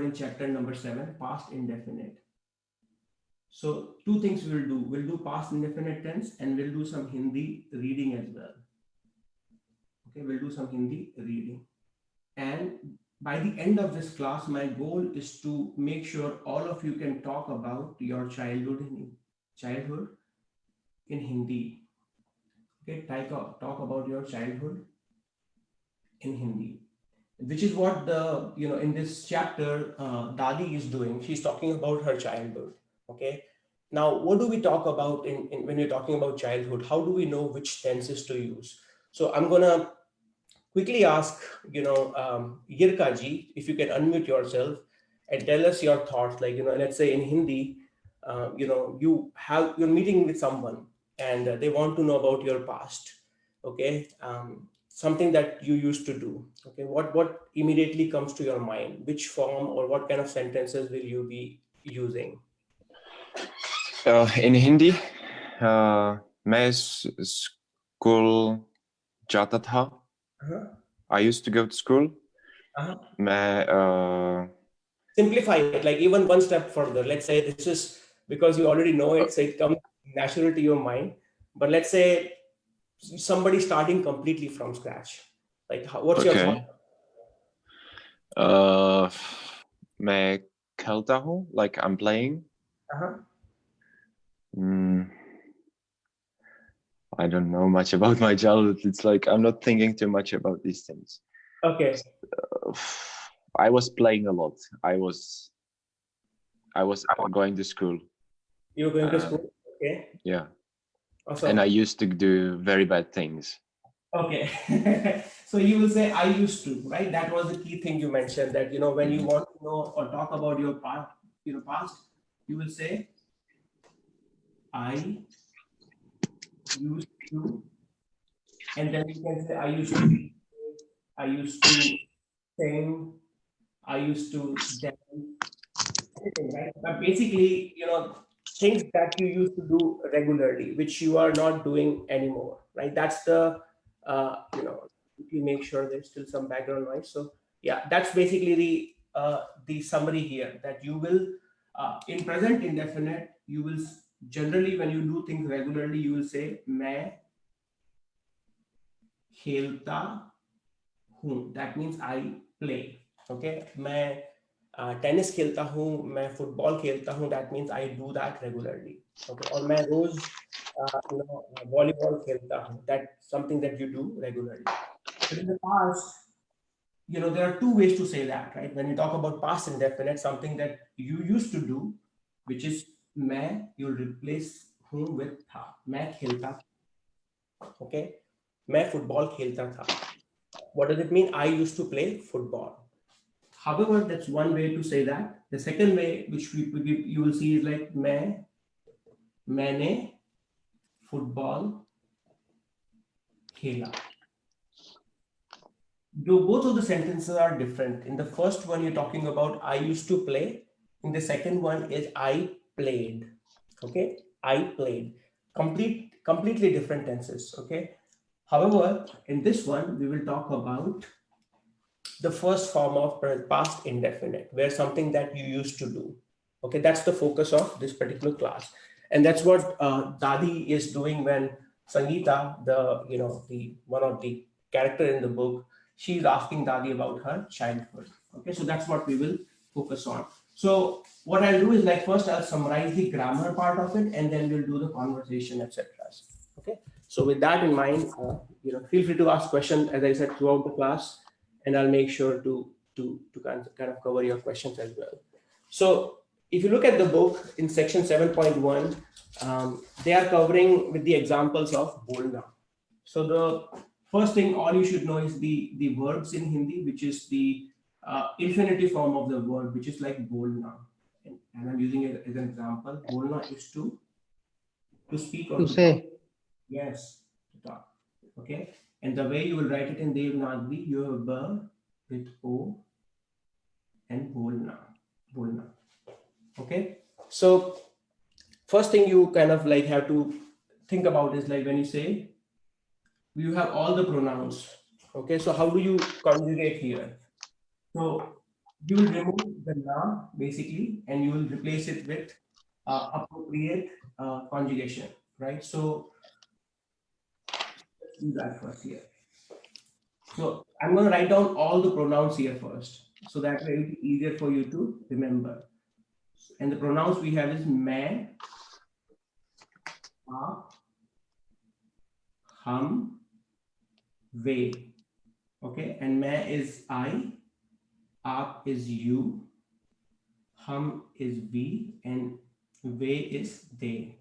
in chapter number 7, past indefinite. So two things we'll do. We'll do past indefinite tense and we'll do some Hindi reading as well. Okay, we'll do some Hindi reading. And by the end of this class, my goal is to make sure all of you can talk about your childhood in Hindi. Okay, talk about your childhood in Hindi, which is what in this chapter Dadi is doing. She's talking about her childhood. Okay, now what do we talk about in when you're talking about childhood? How do we know which tenses to use? So I'm gonna quickly ask Yirka ji, if you can unmute yourself and tell us your thoughts. Like, let's say in Hindi, you're meeting with someone and they want to know about your past. Okay, something that you used to do. Okay, what immediately comes to your mind? Which form or what kind of sentences will you be using? In Hindi, मैं school जाता था. I used to go to school. मैं simplify it, like even one step further. Let's say this is because you already know it, so it comes naturally to your mind. But let's say somebody starting completely from scratch. Like, what's your thought? मैं खेलता हूँ, like I'm playing. I don't know much about my childhood. It's like I'm not thinking too much about these things. Okay. I was playing a lot. I was going to school. You were going to school? Okay. Yeah. Awesome. And I used to do very bad things. Okay. So you will say I used to, right? That was the key thing you mentioned, that when you want to know or talk about your past, you will say I used to, and then you can say I used to sing, I used to dance, anything, right? But basically, things that you used to do regularly, which you are not doing anymore, right? That's the, you make sure there's still some background noise. So yeah, that's basically the summary here, that you will, in present indefinite, you will generally, when you do things regularly, you will say, मैं खेलता हूँ. That means I play. Okay, मैं tennis खेलता हूँ, मैं football खेलता हूँ. That means I do that regularly. Okay, और मैं रोज वॉलीबॉल खेलता हूँ. That's something that you do regularly. But in the past, there are two ways to say that, right? When you talk about past indefinite, something that you used to do, which is मैं, you'll replace हूँ with था. मैं खेलता था. Okay, मैं football खेलता था. What does it mean? I used to play football. However, that's one way to say that. The second way, which you will see, is like मैंने फुटबॉल खेला. Both of the sentences are different. In the first one, you're talking about I used to play. In the second one is I played. Okay, I played. Completely different tenses. Okay. However, in this one, we will talk about the first form of past indefinite, where something that you used to do. Okay, that's the focus of this particular class, and that's what Dadi is doing when Sangeeta, the one of the character in the book, she's asking Dadi about her childhood. Okay, so that's what we will focus on. So what I'll do is, like, first I'll summarize the grammar part of it, and then we'll do the conversation, etc. Okay. So with that in mind, feel free to ask questions, as I said, throughout the class, and I'll make sure to kind of cover your questions as well. So if you look at the book in section 7.1, they are covering with the examples of bolna. So the first thing all you should know is the verbs in Hindi, which is the infinitive form of the word, which is like bolna. And I'm using it as an example. Bolna is to speak or to say. Talk. Yes, to talk. Okay. And the way you will write it in Devanagari, you have B with O and bolna. Okay. So first thing you kind of like have to think about is, like, when you say, you have all the pronouns. Okay. So how do you conjugate here? So you will remove the na basically, and you will replace it with appropriate conjugation, right? So let's do that first here. So I'm going to write down all the pronouns here first, so that way it will be easier for you to remember. And the pronouns we have is मैं, आप, हम, वे. Okay, and मैं is I, आप is you, hum is we, and we is they.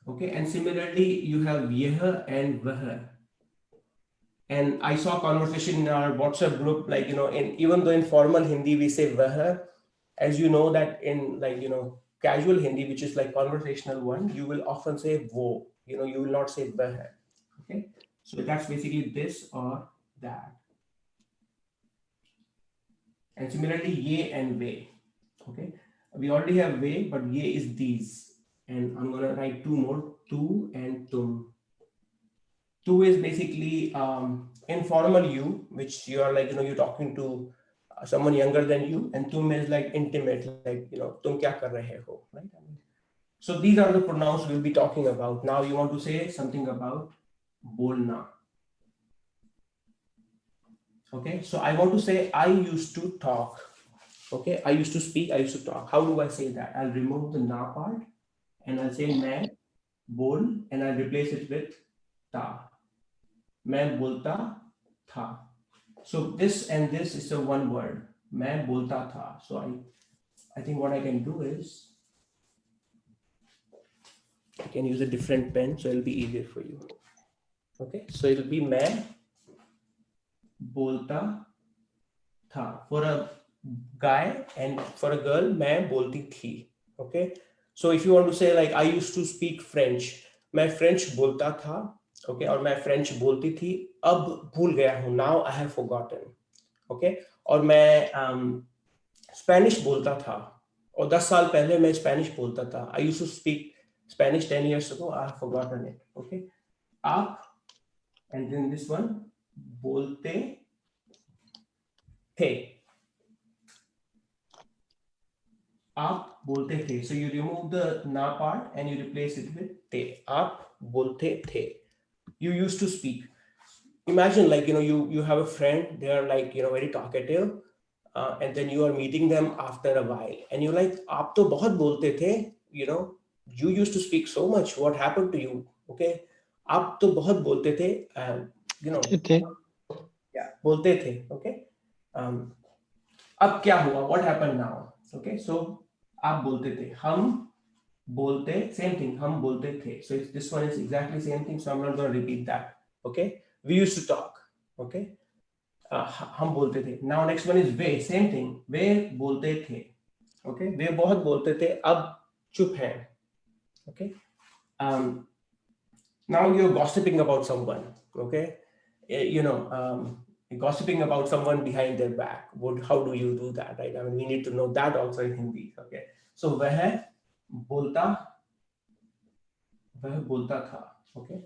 Okay, and similarly you have yeh and vah. And I saw conversation in our WhatsApp group, like, in, even though in formal Hindi we say vah, as you know that in, like, casual Hindi, which is like conversational one, you will often say wo, you will not say vah. Okay, so that's basically this or that. And similarly ye and we. Okay, we already have way, but ye is these, and I'm gonna write two more, tu and tum. Tu is basically informal you, which you are, like, you're talking to someone younger than you, and tum is like intimate, like, tum kya kar rahe ho, right? So these are the pronouns we'll be talking about. Now you want to say something about bolna. Okay, so I want to say I used to talk. Okay, I used to speak, I used to talk. How do I say that? I'll remove the na part and I'll say मैं बोल, and I'll replace it with था. मैं बोलता था. So this and this is a one word. मैं बोलता था. So I think what I can do is I can use a different pen, so it'll be easier for you. Okay, so it'll be मैं बोलता था for a guy, and for a girl मैं बोलती थी. Okay, so if you want to say like I used to speak French, मैं French बोलता था. Okay, और मैं French बोलती थी, अब भूल गया हूँ, now I have forgotten. Okay, और मैं Spanish बोलता था, और 10 साल पहले मैं Spanish बोलता था. I used to speak Spanish 10 years ago, I have forgotten it. Okay, आप, and then this one, बोलते थे. आप बोलते थे. So you remove the na part and you replace it with थे. आप बोलते थे. You used to speak. Imagine, like, you have a friend, they are like, very talkative, and then you are meeting them after a while, and you're like, आप तो बहुत बोलते थे, you used to speak so much. What happened to you? Okay, आप तो बहुत बोलते थे, you know, Okay. yeah, बोलते थे. Okay, um, अब क्या हुआ? What happened now? Okay, so आप बोलते थे, हम बोलते, same thing, हम बोलते थे. So this one is exactly same thing, so I'm not going to repeat that. Okay, we used to talk. Okay, हम बोलते थे. Now next one is way, same thing, वे बोलते थे. Okay, वे बहुत बोलते थे, अब चुप हैं. Okay, now you're gossiping about someone. Okay, gossiping about someone behind their back. How do you do that, right? I mean, we need to know that also in Hindi. Okay, so वह बोलता, वह बोलता था. Okay,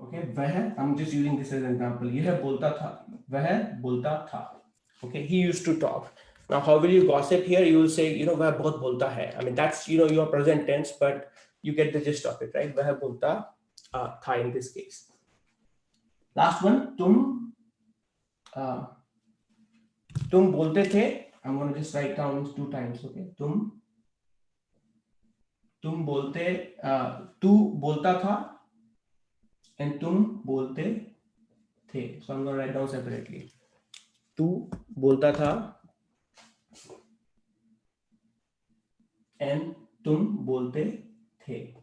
okay, वह, I'm just using this as an example. यह बोलता था, वह बोलता था. Okay, he used to talk. Now how will you gossip here? You will say, वह बहुत बोलता है. I mean, that's, your present tense, but you get the gist of it, right? वह बोलता था in this case. Last one, तुम बोलते थे. I'm going to just write down 2 times. Okay, तुम बोलते, तू बोलता था, and तुम बोलते थे. So I'm going to write down separately. तू बोलता था and तुम बोलते थे.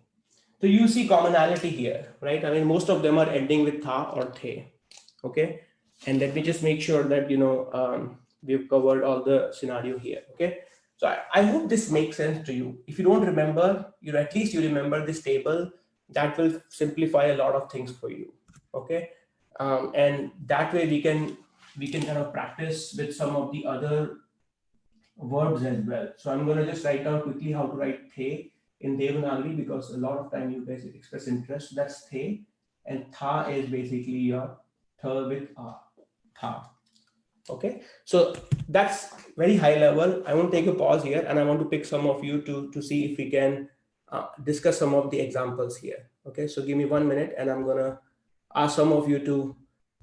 So you see commonality here, right? I mean, most of them are ending with tha or the. Okay, and let me just make sure that we've covered all the scenario here. Okay, so I hope this makes sense to you. If you don't remember, at least you remember this table. That will simplify a lot of things for you. Okay, and that way we can kind of practice with some of the other verbs as well. So I'm going to just write down quickly how to write the in Devanagari, because a lot of time you guys express interest. That's the, and tha is basically your with tha. Okay, so that's very high level. I want to take a pause here, and I want to pick some of you to see if we can discuss some of the examples here. Okay, so give me 1 minute, and I'm gonna ask some of you to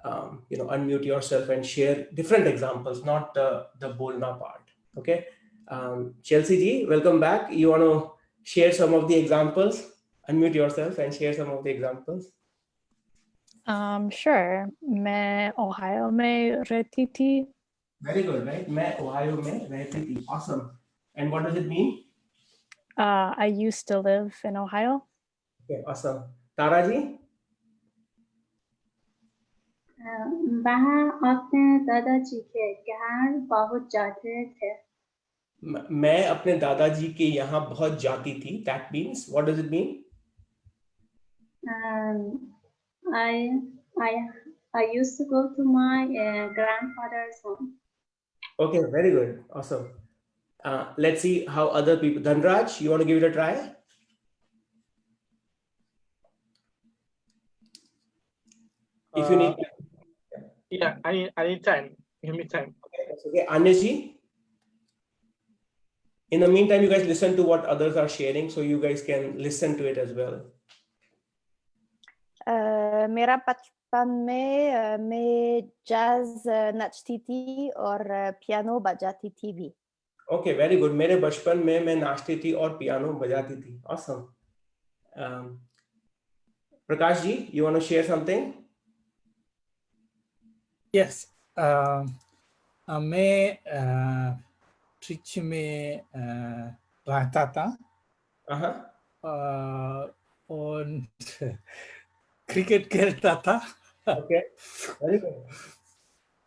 unmute yourself and share different examples, not the bolna part. Okay, Chelsea ji, welcome back. You want to share some of the examples? Unmute yourself and share some of the examples. Sure. मैं Ohio में रहती थी. Very good, right? मैं Ohio में रहती थी. Awesome. And what does it mean? I used to live in Ohio. Okay, awesome. Tara ji? वहाँ अपने दादाजी के घर बहुत जाते थे. मैं अपने दादाजी के यहाँ बहुत जाती थी. That means, what does it mean? I used to go to my grandfather's home. Okay, very good. Awesome. Let's see how other people. Dhanraj, you want to give it a try? If you need. Yeah, I need time. Give me time. Okay, that's okay. Anish ji? In the meantime, you guys listen to what others are sharing, so you guys can listen to it as well. मेरा बचपन में मैं jazz नाचती थी और piano बजाती थी भी. Okay, very good. मेरे बचपन में मैं नाचती थी और पियानो बजाती थी. Awesome. Prakash ji, you want to share something? Yes. मैं ट्रिची में रहता था. और क्रिकेट खेलता था. Okay, very good.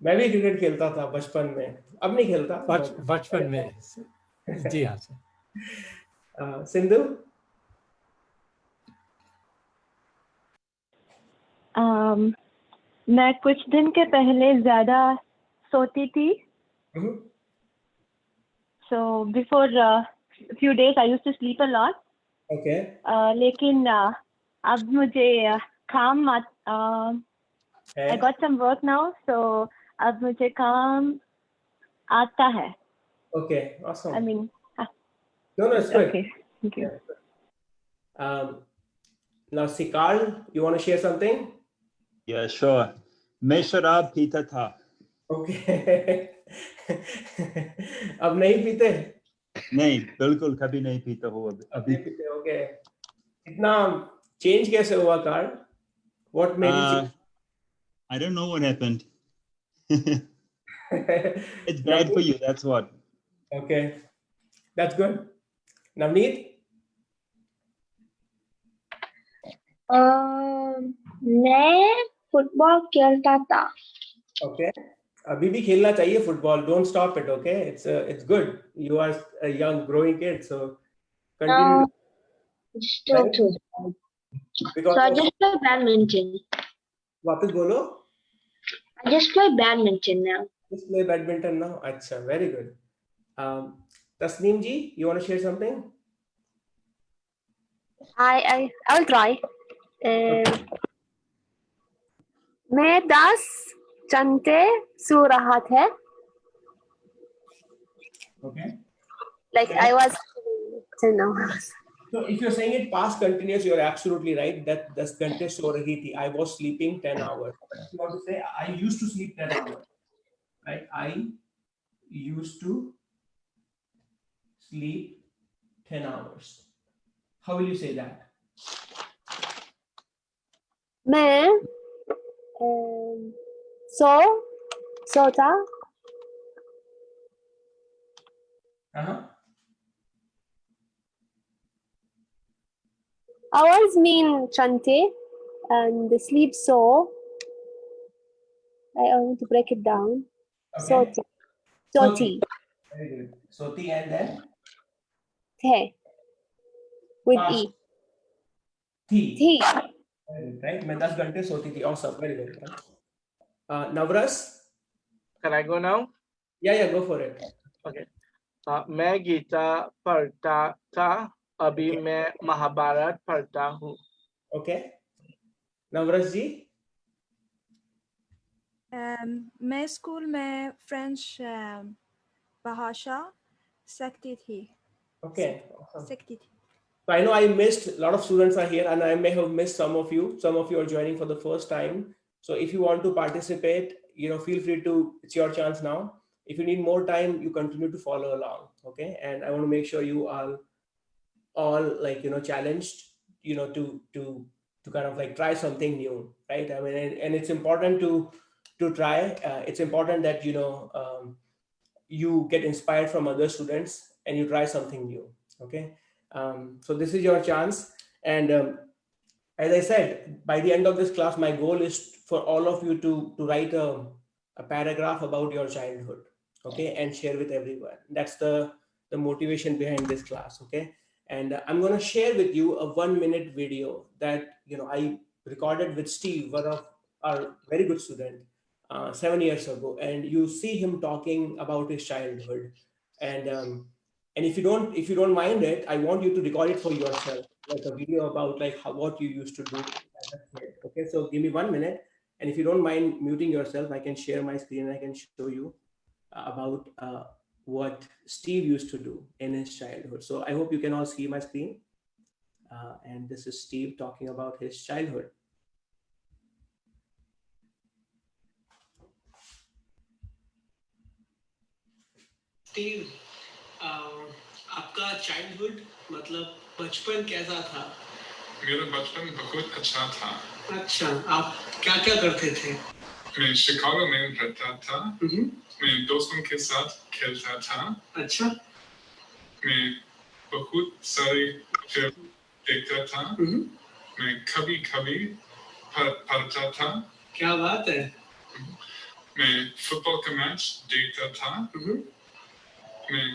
मैं भी क्रिकेट खेलता था बचपन में. अब नहीं खेलता. बचपन में. जी हाँ सर. सिंधु? मैं कुछ दिन के पहले ज़्यादा सोती थी. So before a few days I used to sleep a lot. Okay. लेकिन अब मुझे काम I got some work now, so अब मुझे काम आता है. Okay, awesome. I mean. No, it's good. Okay, thank you. Yeah. Now, Sikal, you want to share something? Yeah, sure. मैं शराब पीता था. Okay. अब नहीं पीते? नहीं, बिल्कुल कभी नहीं पीता हूँ अभी. Okay. इतना change कैसे हुआ, Carl? What made you change? I don't know what happened. It's bad for you, that's what. Okay. That's good. Navneet? मैं फुटबॉल खेलता था. Okay. अभी भी खेलना चाहिए football. Don't stop it, okay? It's good. You are a young, growing kid, so continue. Still too. Because So I just play badminton. वापस बोलो. I just play badminton now. Just play badminton now. Acha, very good. Tasneem ji, you want to share something? I'll try. मैं 10 घंटे सो रहा था. Okay. Like I was 10 hours. So if you're saying it past continuous, you're absolutely right. That 10 घंटे सो रही थी. I was sleeping 10 hours. If you want to say, I used to sleep 10 hours. Right? I used to sleep 10 hours. How will you say that? मैं सोता. Hours mean chante, and the sleep so. I want to break it down. Okay. Soti. Very good. Soti and then? The. With Past. E. Thi. Right? मैं 10 घंटे सोती थी. Awesome. Very good. Navras? Can I go now? Yeah, go for it. Okay. मैं गीता पढ़ता था. अभी मैं महाभारत पढ़ता हूँ. Okay. Navras ji? मैं स्कूल में फ्रेंच भाषा सीखती थी Okay, awesome. सीखती थी So I know I missed, a lot of students are here and I may have missed some of you. Some of you are joining for the first time. So if you want to participate, feel free to, it's your chance now. If you need more time, you continue to follow along. Okay. And I want to make sure you are all like, challenged, to kind of like try something new, right? I mean, and it's important to try. It's important that, you get inspired from other students and you try something new. Okay. So this is your chance. And as I said, by the end of this class, my goal is for all of you to write a paragraph about your childhood, okay, and share with everyone. That's the motivation behind this class, okay. And I'm going to share with you a 1-minute video that I recorded with Steve, one of our very good student, 7 years ago, and you see him talking about his childhood. And if you don't mind it, I want you to record it for yourself, like a video about like what you used to do as a kid. Okay, so give me 1 minute, and if you don't mind muting yourself, I can share my screen and I can show you about what Steve used to do in his childhood. So I hope you can all see my screen. And this is Steve talking about his childhood. Steve, आपका childhood मतलब बचपन कैसा था? मेरा बचपन बहुत अच्छा था। अच्छा, आप क्या क्या करते थे? मैं शिकागो में रहता था। मैं दोस्तों के साथ खेलता था। अच्छा। मैं बहुत सारे फिल्म देखता था। मैं कभी कभी पढ़ता था। क्या बात है? मैं फुटबॉल का मैच देखता था। मैं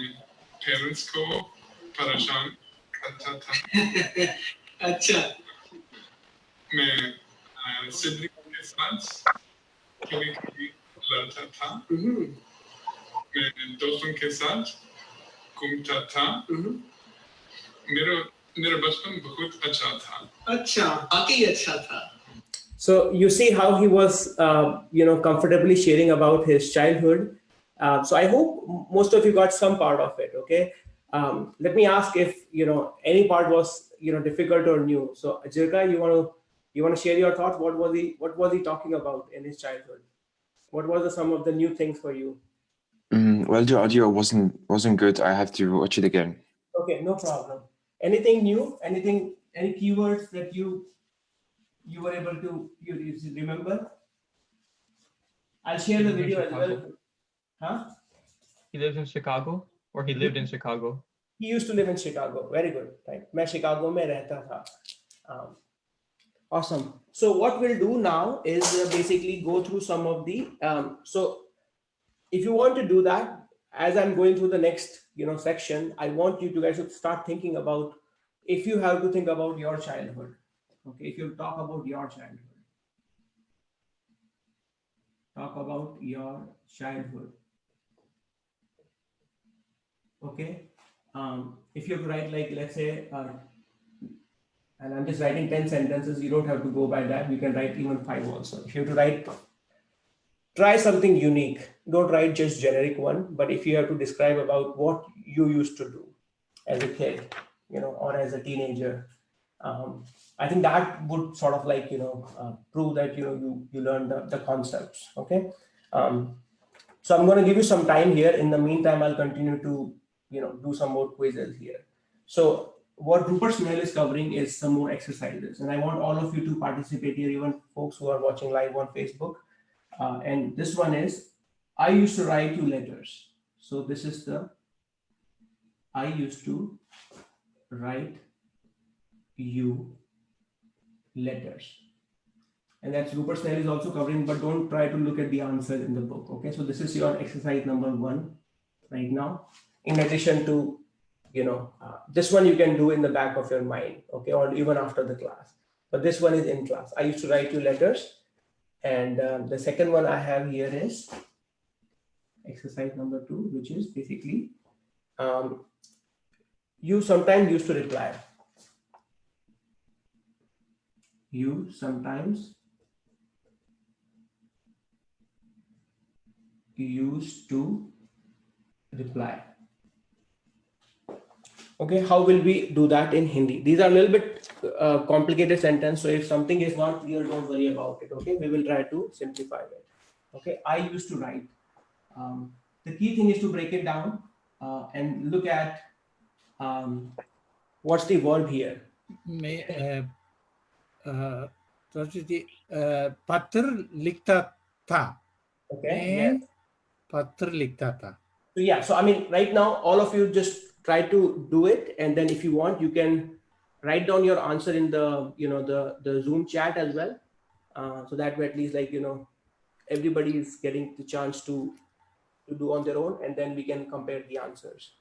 पेरेंट्स को परेशान करता था। अच्छा। मैं सिबलिंग के साथ कभी कभी लड़ता था। मैं दोस्तों के साथ घूमता था। मेरा बचपन बहुत अच्छा था। अच्छा, बाकी अच्छा था। So you see how he was, comfortably sharing about his childhood. So I hope most of you got some part of it. Okay. Let me ask if any part was difficult or new. So Jirka, you want to share your thoughts? What was he talking about in his childhood? What was some of the new things for you? Well, the audio wasn't good. I have to watch it again. Okay, no problem. Anything new? Any keywords that you were able to you remember? I'll share the video as well. Huh? He lives in Chicago, or he lived in Chicago. He used to live in Chicago. Very good. Right. मैं Chicago में रहता था. Awesome. So what we'll do now is basically go through some of the. So if you want to do that, as I'm going through the next section, I want you to guys to start thinking about, if you have to think about your childhood. Okay, if you talk about your childhood, talk about your childhood. Okay, if you have to write, like, let's say, and I'm just writing 10 sentences, you don't have to go by that. You can write even 5 also. If you have to write, try something unique. Don't write just generic one, but if you have to describe about what you used to do as a kid, or as a teenager, I think that would sort of like, prove that, you learned the concepts. Okay. So I'm going to give you some time here. In the meantime, I'll continue to, do some more quizzes here. So what Rupert Snell is covering is some more exercises, and I want all of you to participate here, even folks who are watching live on Facebook. And this one is, I used to write you letters. So this is the, I used to write you letters. And that's Rupert Snell is also covering, but don't try to look at the answer in the book. Okay, so this is your exercise number 1 right now. In addition to, this one you can do in the back of your mind, okay, or even after the class. But this one is in class. I used to write you letters. And the second one I have here is exercise number 2, which is basically, you sometimes used to reply. You sometimes used to reply. Okay, how will we do that in Hindi? These are a little bit complicated sentence. So if something is not clear, don't worry about it. Okay, we will try to simplify it. Okay, I used to write. The key thing is to break it down and look at what's the verb here. पत्र लिखता था. Okay. मैं Yes. पत्र लिखता था. So yeah, so I mean, right now, all of you just try to do it, and then if you want, you can write down your answer in the the Zoom chat as well, so that way at least everybody is getting the chance to do on their own, and then we can compare the answers.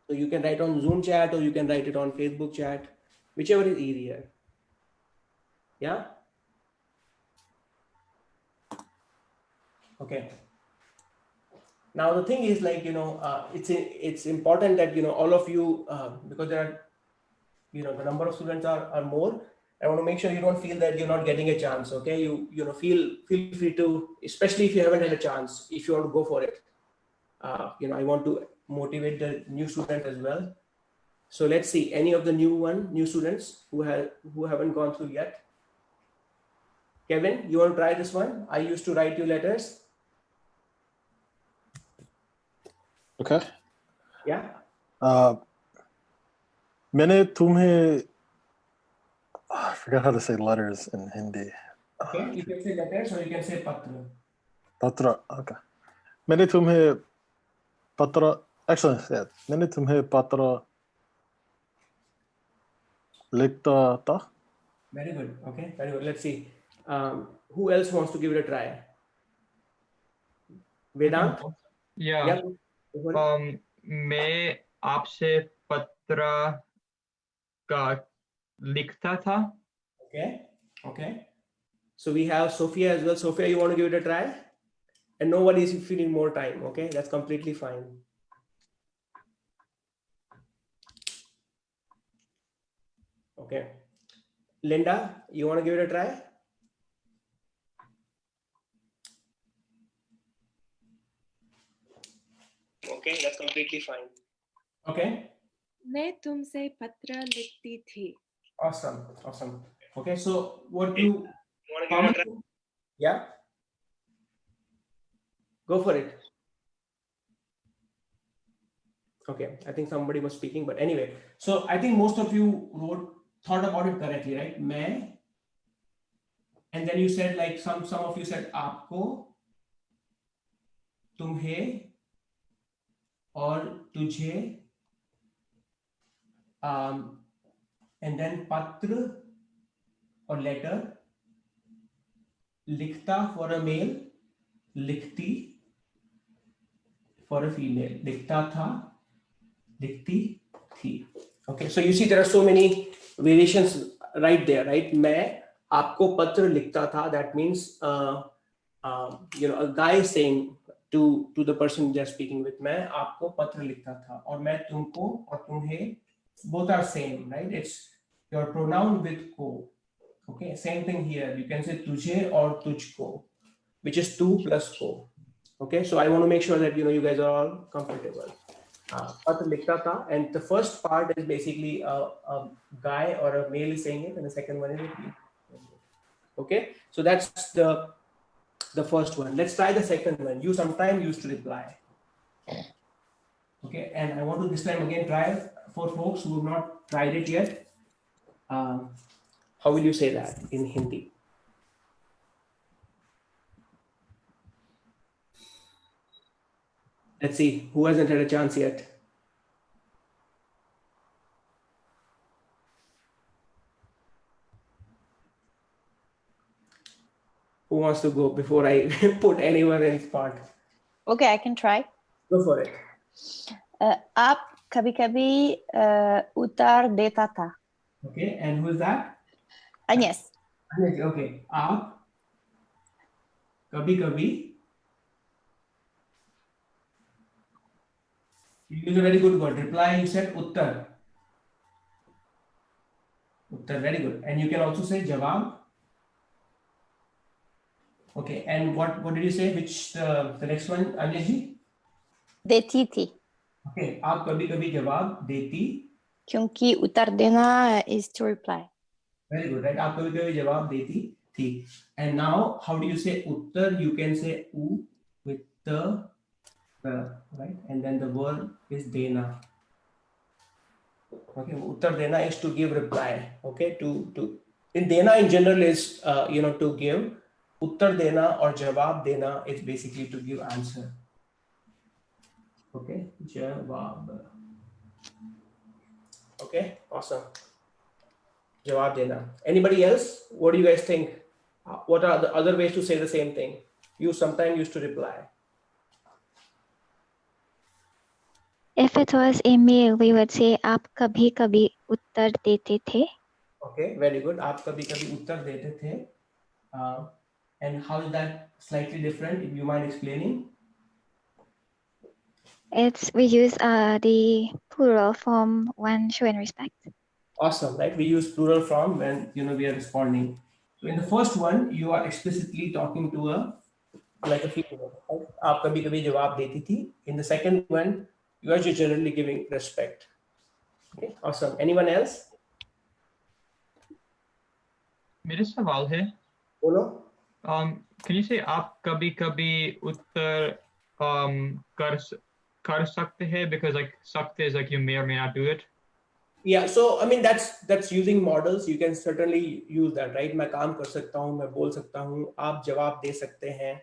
So you can write on Zoom chat or you can write it on Facebook chat, whichever is easier. Yeah. Okay. Now the thing is it's important that all of you because there are the number of students are more. I want to make sure you don't feel that you're not getting a chance. Okay, feel free to, especially if you haven't had a chance, if you want to go for it. I want to motivate the new student as well. So let's see, any of the new students who haven't gone through yet. Kevin, you want to try this one? I used to write you letters. Okay. Yeah. मैंने तुम्हें I forgot how to say letters in Hindi. Okay, you can say letters or you can say patra. Patra. Okay. मैंने तुम्हें patra. Actually, yeah. मैंने तुम्हें patra लिखता था. Very good. Okay, very good. Let's see. Who else wants to give it a try? Vedant? Yeah. मैं आपसे पत्र का लिखता था. Okay. Okay. So we have Sophia as well. Sophia, you want to give it a try? And nobody is feeling more time. Okay, that's completely fine. Okay. Linda, you want to give it a try? Okay, that's completely fine. Okay. मैं तुमसे पत्र लिखती थी. Awesome. Awesome. Okay, so what you want to give it a try? Yeah. Go for it. Okay, I think somebody was speaking, but anyway, so I think most of you thought about it correctly, right? मैं, and then you said like some of you said आपको, तुम्हें, और तुझे, and then पत्र or letter, लिखता for a male, लिखती for a female, लिखता था, लिखती थी. Okay, so you see there are so many variations right there, right? मैं आपको पत्र लिखता था. That means a guy saying to the person they're speaking with, मैं आपको पत्र लिखता था. और मैं तुमको और तुम्हें, both are same, right? It's your pronoun with को. Okay, same thing here. You can say तुझे और तुझको, which is tu plus को. Okay, so I want to make sure that you guys are all comfortable. Patra likhta tha, and the first part is basically a guy or a male is saying it, and the second one is a female. Okay, so that's the first one. Let's try the second one. You sometime used to reply. Okay, and I want to this time again try for folks who have not tried it yet. How will you say that in Hindi? Let's see who hasn't had a chance yet. Who wants to go before I put anyone in spot? Okay, I can try. Go for it. आप कभी-कभी उत्तर देता था. Okay, and who is that? Agnes. Agnes, okay. आप कभी-कभी. You use a very good word. Reply, you said uttar. Uttar, very good. And you can also say jawab. Okay, and what did you say? Which the next one, Anya ji? देती थी. Okay, आप कभी कभी जवाब देती. क्योंकि उत्तर देना is to reply. Very good, right? आप कभी कभी जवाब देती थी. And now, how do you say Uttar? You can say u with the right, and then the verb is dena. Okay, उत्तर देना is to give reply. Okay, to in dena in general is to give. उत्तर देना or जवाब देना is basically to give answer. Okay, जवाब. Okay, awesome. Jawab dena. Anybody else? What do you guys think? What are the other ways to say the same thing? You sometimes used to reply. If it was a male, we would say आप कभी कभी उत्तर देते थे. Okay, very good. आप कभी कभी उत्तर देते थे. And how is that slightly different? If you mind explaining? We use the plural form when showing respect. Awesome, right? We use plural form when we are responding. So in the first one, you are explicitly talking to a female. Right? आप कभी कभी जवाब देती थी. In the second one, you are just generally giving respect. Okay, awesome. Anyone else? मेरे सवाल है. बोलो. Can you say आप कभी कभी उत्तर कर सकते हैं, because like सकते is like you may or may not do it. Yeah, so I mean that's using models. You can certainly use that, right? मैं काम कर सकता हूँ, मैं बोल सकता हूँ, आप जवाब दे सकते हैं,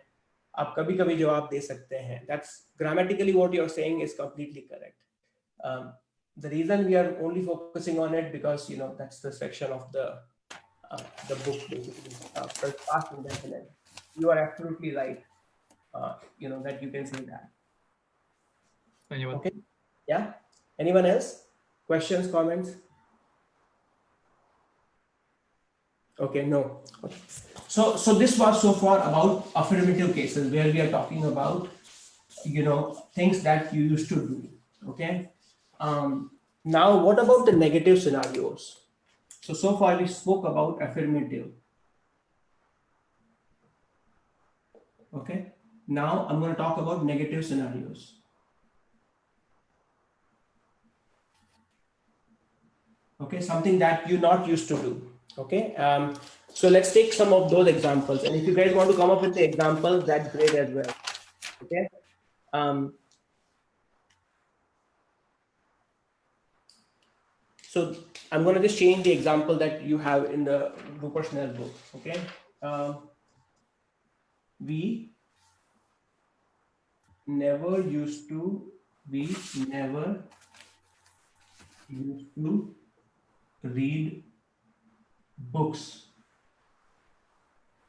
आप कभी कभी जवाब दे सकते हैं. That's grammatically what you're saying is completely correct. The reason we are only focusing on it because that's the section of the book basically. Past indefinite. You are absolutely right. That you can say that. Okay. Yeah. Anyone else? Questions, comments? Okay, no. Okay. So this was so far about affirmative cases where we are talking about things that you used to do. Okay. Now what about the negative scenarios? So far we spoke about affirmative. Okay. Now I'm going to talk about negative scenarios. Okay, something that you not used to do. Okay, so let's take some of those examples, and if you guys want to come up with the examples, that's great as well. Okay, so I'm going to just change the example that you have in the Rupert Snell book. Okay, we never used to read books.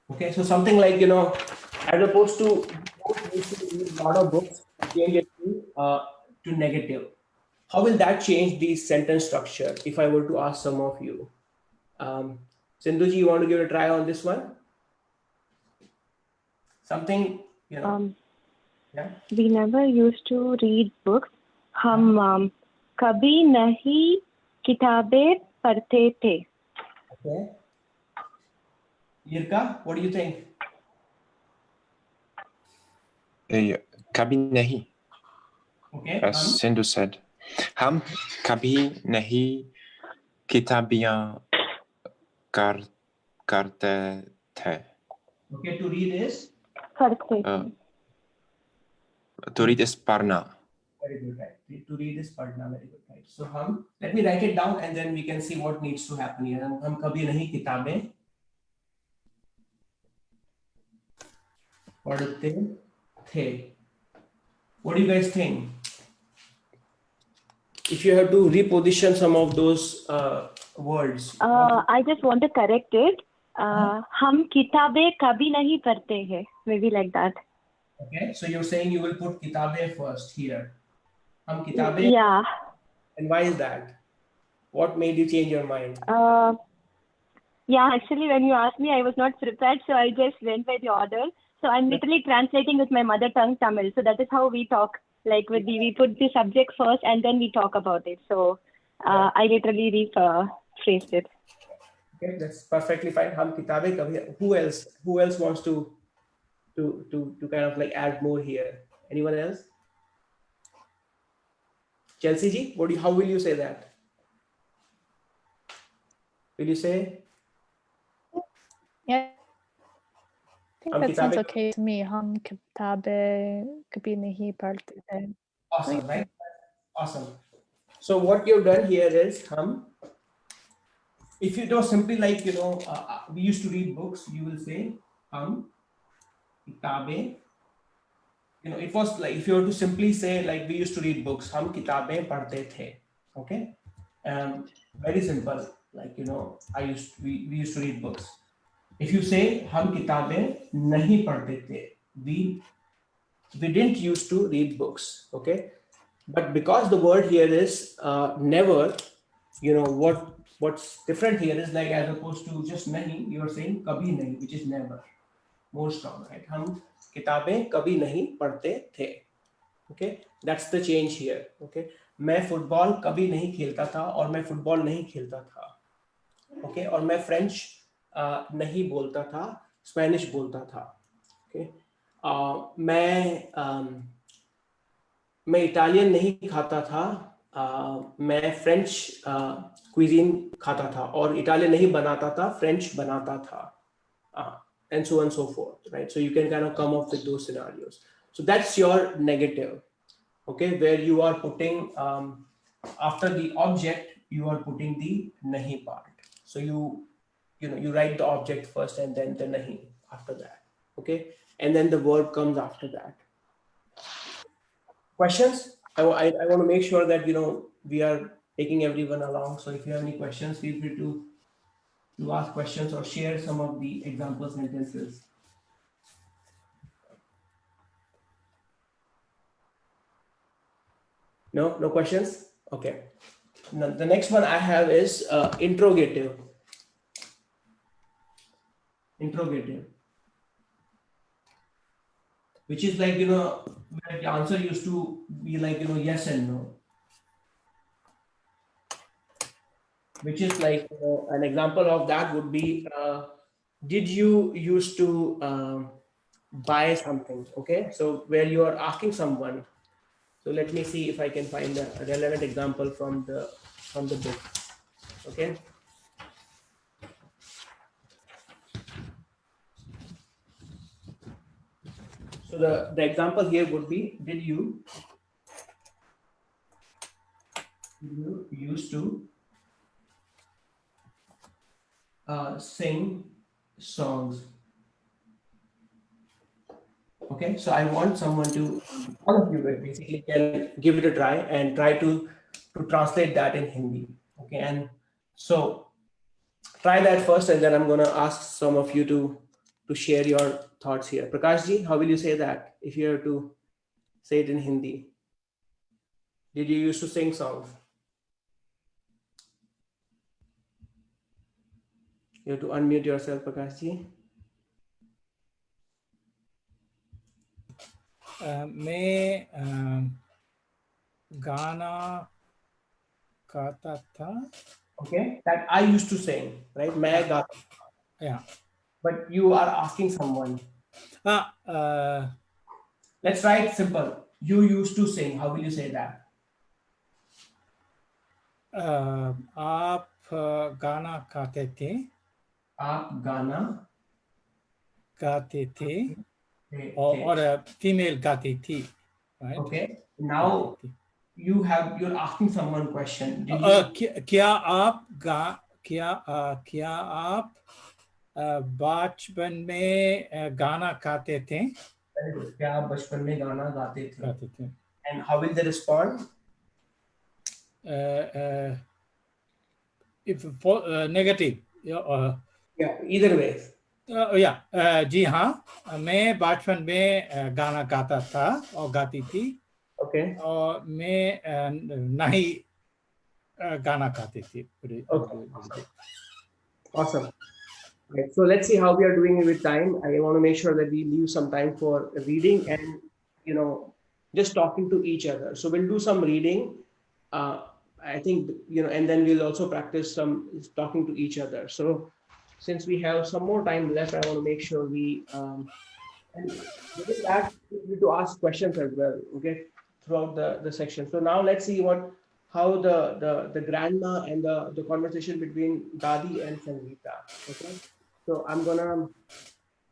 Okay, so something like as opposed to read a lot of books, change it to negative. How will that change the sentence structure if I were to ask some of you? Sindhuji, you want to give it a try on this one? Something yeah. We never used to read books. हम कभी नहीं किताबें पढ़ते थे. Okay. Yirka, what do you think? कभी नहीं. Okay. As Sindhu said, हम कभी नहीं किताबियाँ करते थे. Okay, to read is? To read is पढ़ना. Very good, right? To read is पढ़ना. Very good, right? So let me write it down and then we can see what needs to happen here. हम कभी नहीं किताबें पढ़ते थे. What do you guys think? If you have to reposition some of those words. I just want to correct it. हम किताबें कभी नहीं पढ़ते हैं. Maybe like that. Okay, so you're saying you will put kitabe first here. हम किताबें. Yeah. And why is that? What made you change your mind? Yeah, actually, when you asked me, I was not prepared, so I just went by the order. So I'm literally translating with my mother tongue Tamil. So that is how we talk. Like we put the subject first and then we talk about it. So I literally rephrased it. Okay, that's perfectly fine. हम किताबें कभी. Who else wants to to kind of like add more here? Anyone else? Chelsea ji, how will you say that? Will you say? Yeah, I think हम that sounds किताबें okay to me. हम किताबें कभी नहीं पढ़ते थे. Awesome, right? Awesome. So what you've done here is if you do simply like we used to read books, you will say किताबें. It was like if you were to simply say like we used to read books, हम किताबें पढ़ते थे. Okay, very simple. Like we used to read books. If you say हम किताबें नहीं पढ़ते थे, we didn't used to read books. Okay, but because the word here is never, what's different here is like as opposed to just nahi, you are saying kabhi nahi, which is never. More strong, right? हम किताबें कभी नहीं पढ़ते थे. Okay, that's the change here. Okay, मैं football कभी नहीं खेलता था और मैं फुटबॉल नहीं खेलता था. Okay, और मैं फ्रेंच नहीं बोलता था, स्पेनिश बोलता था. Okay, मैं इटालियन नहीं खाता था, मैं फ्रेंच क्विजीन खाता था और इटालियन नहीं बनाता था, फ्रेंच बनाता था, and so on and so forth, right? So you can kind of come up with those scenarios. So that's your negative, okay, where you are putting after the object you are putting the nahi part. So you write the object first and then the nahi after that, okay, and then the verb comes after that. Questions? I want to make sure that we are taking everyone along. So if you have any questions, feel free to ask questions or share some of the example sentences. No questions? Okay. Now, the next one I have is interrogative. Interrogative, which is like where the answer used to be like yes and no, which is like an example of that would be did you used to buy something? Okay, so where you are asking someone. So let me see if I can find a relevant example from the book. Okay, so the example here would be, did you used to sing songs? Okay, so I want someone to, all of you basically can give it a try and try to translate that in Hindi. Okay, and so try that first, and then I'm going to ask some of you to share your thoughts here. Prakash ji, how will you say that if you have to say it in Hindi? Did you used to sing songs? You have to unmute yourself, Prakash ji. मैं गाना गाता था. Okay, that I used to sing, right? मैं गाता. Yeah. But you are asking someone. Let's try it simple. You used to sing. How will you say that? आप गाना गाते थे. आप गाना गाते थे. और फीमेल गाती थी. Right? Okay. Now you're asking someone question. Did you? क्या आप बचपन में गाना गाते थे? Very good. क्या आप बचपन में गाना गाते थे? And how will they respond? If negative. Yeah, either way. जी हाँ, मैं बचपन में गाना गाता था और गाती थी. Okay. और मैं नहीं गाना गाती थी. Okay. Awesome. Okay, so let's see how we are doing with time. I want to make sure that we leave some time for reading and just talking to each other. So we'll do some reading. I think and then we'll also practice some talking to each other. So since we have some more time left, I want to make sure we And within that, you need to ask questions as well, okay, throughout the section. So now let's see how the grandma and the conversation between Dadi and Sangeeta. Okay, so I'm gonna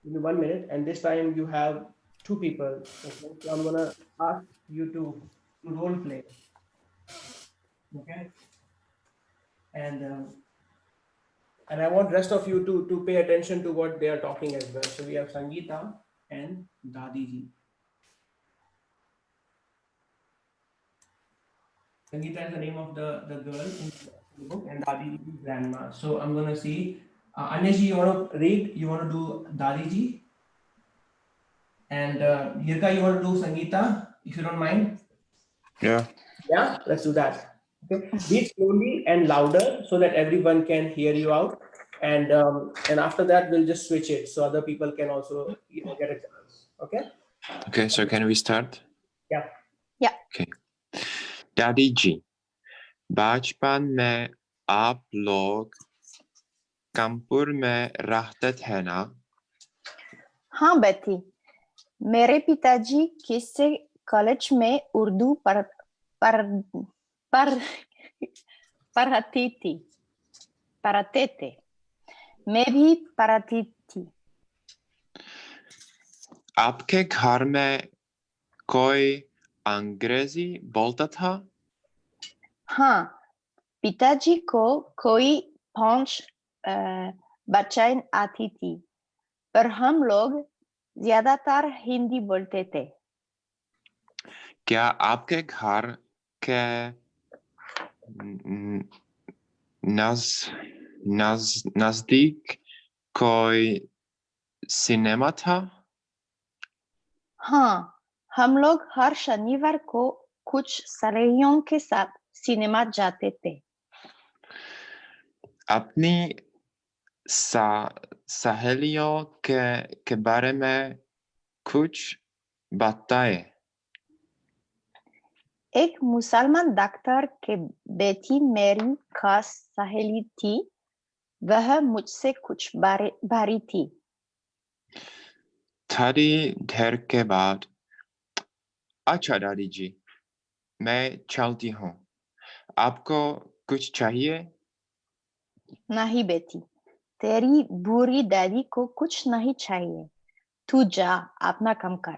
give me 1 minute, and this time you have two people. Okay, so I'm gonna ask you to role play. Okay, and I want rest of you to pay attention to what they are talking as well. So we have Sangeeta and Dadi ji. Sangeeta is the name of the girl in the book, and Dadi ji is grandma. So I'm gonna see. Anish ji, you want to read? You want to do Dadi ji? And Yirka, you want to do Sangeeta, if you don't mind? Yeah. Yeah, let's do that. Okay, read slowly and louder so that everyone can hear you out. And after that, we'll just switch it so other people can also get a chance. Okay. Okay, so can we start? Yeah. Yeah. Okay. दादी जी, बचपन में आप लोग कानपुर में रहते थे ना? हाँ बेटी, मेरे पिताजी किसी कॉलेज में उर्दू पढ़ाते थे। मैं भी पढ़ती थी। आपके घर में कोई अंग्रेजी बोलता था? हाँ, पिताजी को कोई 5 भाषाएं आती थी, पर हम लोग ज्यादातर हिंदी बोलते थे। क्या आपके घर के नजदीक कोई सिनेमा था? हाँ, हम लोग हर शनिवार को कुछ सहेलियों के साथ सिनेमा जाते थे। अपनी सहेलियों के बारे में कुछ बताएं। एक मुसलमान डॉक्टर के बेटी मेरी खास सहेली थी। वह मुझसे कुछ भारी थी। थोड़ी देर के बाद, अच्छा दादी जी, मैं चलती हूँ। आपको कुछ चाहिए? नहीं बेटी, तेरी बुरी दादी को कुछ नहीं चाहिए। तू जा, अपना काम कर।